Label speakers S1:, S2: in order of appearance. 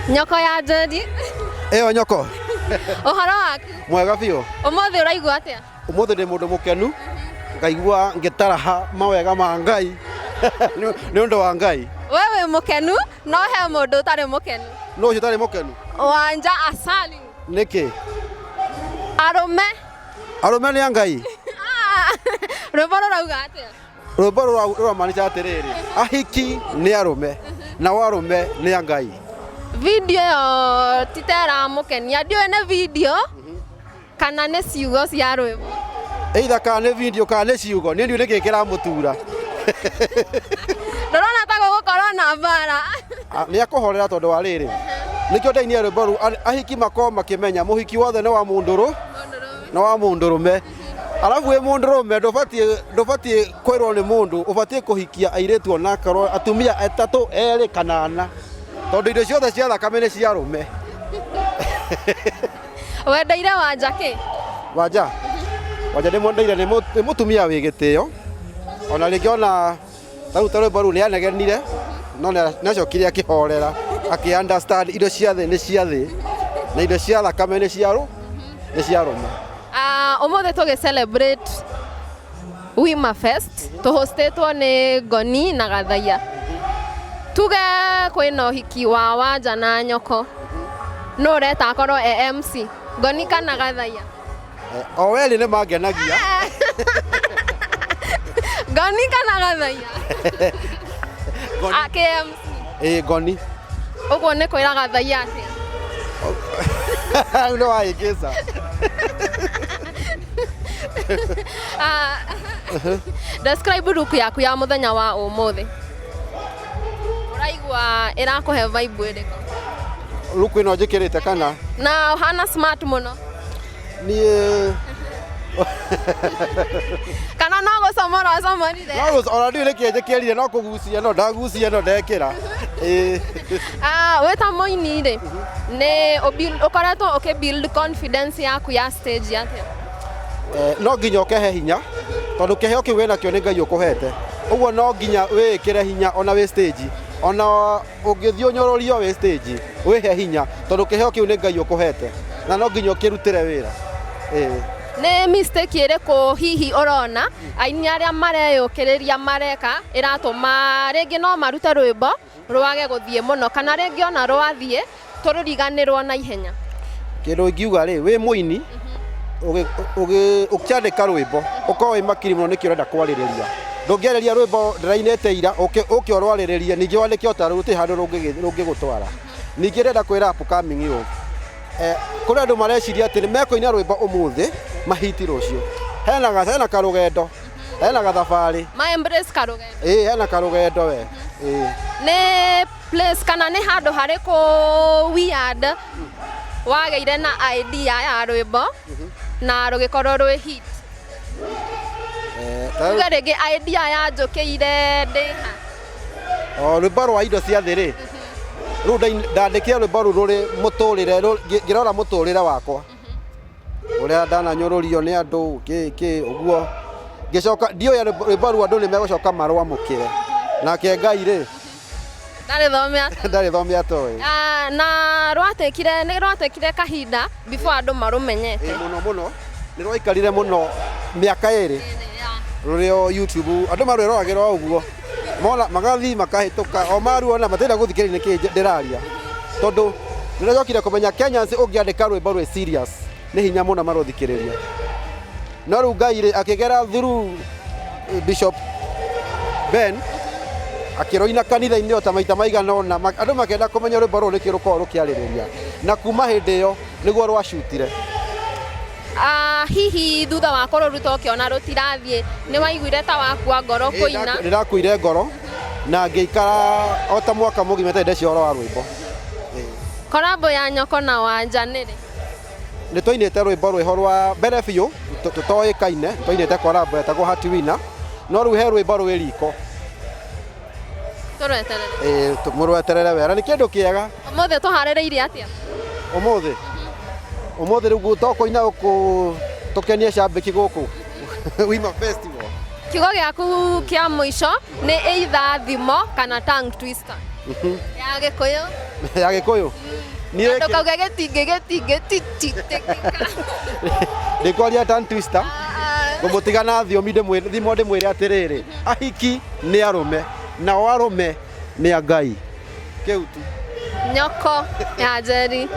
S1: Nyoko ya Njeri.
S2: Eyo nyoko.
S1: Uhoro waku?
S2: Mwega biũ.
S1: Ũmũthĩ ũraigua atĩa?
S2: Ũmũthĩ ndĩ mũndũ mũkenu. Ngaigua ngĩtaraha mawega ma Ngai. Nĩ ũndũ wa Ngai.
S1: Wewe mũkenu no he mũndũ ũtarĩ mũkenu.
S2: No ũcio ũtarĩ mũkenu.
S1: Wanja Asali.
S2: Nĩkĩ?
S1: Arũme.
S2: Arũme nĩ a Ngai.
S1: Rwĩmbo rũrauga atĩa?
S2: Rwĩmbo rũramaanisha atĩrĩrĩ, ahiki nĩ arũme na arũme nĩ a Ngai.
S1: Video yo titera mũkenia ndiũĩ nĩ video kana nĩ ciugo cia rwĩmbo.
S2: Either kana nĩ video kana nĩ ciugo, niĩ ndiũĩ nĩkĩ kĩramũtura.
S1: Ndĩrona ta gũgũkorwo na mbara.
S2: Nĩ akũhorera tondũ wa rĩrĩ. Nĩkĩo ndainia rwĩmbo rũu ahiki makorwo makĩmenya mũhiki wothe nĩ wa mũndũrũ na wa mũndũrũme. Alafu wĩ mũndũrũme ndũbatiĩ kwĩrwo nĩ mũndũ, ũbatiĩ kũhikia airĩtu ona akorwo atumia atatũ erĩ kana ana. Tondũ indo ciothe cia thakame nĩ cia arũme.
S1: Wendeire Wanja kĩ?
S2: Wanja ndĩmwendeire nĩ mũtumia wĩ gĩtĩo. Ona rĩngĩ ona rĩu rwĩmbo rũu nĩ anegenire no nĩacokire akĩhorera akĩ-understand indo cia thĩ nĩ cia thĩ na indo cia thakame nĩ cia arũme.
S1: Ũmũthĩ tũgĩ-celebrate Wima Fest tũhostĩtwo nĩ Ngoni na Gathaiya. Tuge kwĩna ũhiki wa Wanja na Nyoko. No ũreta akorwo MC Ngoni kana Gathaiya?
S2: O weli nĩ mangenagia.
S1: Ngoni kana Gathaiya? MC.
S2: Ngoni.
S1: Ũguo nĩ kwĩra Gathaiya atĩa?
S2: Nĩ wahĩngĩca.
S1: Describe look yaku ya mũthenya wa ũmũthĩ. Ũraigua ĩrakũhe vibe ĩrĩkũ?
S2: Look ĩno njĩkĩrĩte kana?
S1: Na hana smart mũno.
S2: Niĩ
S1: kana no gũcomora ũcomorire?
S2: Ona ndiũĩ nĩkĩ njĩkĩrire no kũgucia no ndagucia ĩno ndekĩra.
S1: Wĩ ta mũini rĩ, nĩ ũkoretwo ũkĩ-build confidence yaku ya stage atĩa?
S2: No nginya ũkehe hinya tondũ kĩheo kĩu wĩnakĩo nĩ Ngai ũkũhete. Ũguo no nginya wĩkĩre hinya ona wĩ stage. Ona ũngĩthiĩ ũnyũrũrio wĩ stage wĩhe hinya tondũ kĩheo kĩu nĩ Ngai ũkũhete na no nginya ũkĩrutĩre wĩra.
S1: Nĩ mistake ĩrĩkũ hihi ũrona aini arĩa mareyũkĩrĩria mareka ĩratũma rĩngĩ no marute rwĩmbo rwage gũthiĩ mũno kana rĩngĩ ona rwathiĩ tũrũriganĩrwo na ihenya?
S2: Kĩndũ ingiuga rĩ, wĩ mũini ũkĩandĩka rwĩmbo ũkorwo wĩ makiri mũno nĩkĩo ũrenda kwarĩrĩria. Ndũngĩarĩria rwĩmbo ndĩrainĩte ira ũke ũrwarĩrĩrie ningĩ wandĩke ũtarũ gũtirĩ handũ rũngĩgũtwara. Ningĩ ndĩrenda kwĩra upcoming youth kũrĩ andũ mareciria atĩ nĩmekũina rwĩmbo ũmũthĩ mahiti rũciũ. Hena karũgendo, hena gathabarĩ.
S1: Ma embrace karũgendo.
S2: Hena karũgendo we.
S1: Nĩ place kana nĩ handũ harĩkũ weird wagĩire na idea ya rwĩmbo na rũgĩkorwo rwĩ hit? Tuge rĩngĩ idea yanjũkĩire ndĩha.
S2: Rwĩmbo rwa indo cia thĩ rĩ, rĩu ndandĩkire rwĩmbo rũu rũrĩ mũtũrĩre ngĩrora mũtũrĩre wakwa ũrĩa ndananyũrũrio nĩ andũ ũguo ngĩcoka ndiũĩ rwĩmbo rũu andũ nĩ megũcoka marwamũkĩre nake Ngai rĩ ndarĩ thome atoĩ.
S1: Na nĩ rwatekire kahinda before andũ marũmenyete?
S2: Mũno nĩ rwaikarire mũno mĩaka ĩrĩ rũrĩ o YouTube andũ marwĩroragĩra ũguo magathi makahĩtũka o maruona matenda gũthikĩrĩria nĩkĩ ndĩraria tondũ nĩracokire kũmenya Kenyans ũngĩandĩka rwĩmbo rwĩ serious nĩ hinya mũno marũthikĩrĩria. No rĩu Ngai rĩ akĩgera through Bishop Ben akĩrũina kanitha-inĩ o ta maita maigana ũna andũ makĩenda kũmenya rwĩmbo rũu nĩkĩ rũkoragwo rũkĩarĩrĩria na kuma hĩndĩ ĩyo nĩguo rwacutire.
S1: Hihi thutha wa kũrũruta ũkĩona rũtirathiĩ nĩ waiguire ta wakua ngoro kũina?
S2: Ndĩrakuire ngoro na ngĩikara o ta mwaka mũgima itarĩ ndeciria ũhoro wa rwĩmbo.
S1: Collabo ya Nyoko na Wanja nĩ rĩ?
S2: Nĩ twainĩte rwĩmbo rwĩho rwa mbere biũ tũtoĩkaine twainĩte collabo yetagwo Heart Winner no rĩu he rwĩmbo rwĩ riko.
S1: Tũrweterere?
S2: Mũrweterere wera nĩ kĩndũ kĩega.
S1: Ũmũthĩ tũharĩrĩirie atĩa?
S2: Ũmũthĩ rĩu tũkũina tũkenie cambĩki gũkũ Wima Festival.
S1: Kiugo gĩaku kĩa mũico nĩ either thimo kana tongue twister ya Gĩkũyũ?
S2: ya Gikuyu
S1: Ndukauge gĩtingĩtĩkĩka.
S2: ndĩkwaria tongue twister ngũmũtiga na thiomi ndĩmwĩre atĩrĩrĩ, ahiki nĩ arũme nao arũme nĩ a Ngai. Kĩu tu.
S1: Nyoko ya Njeri.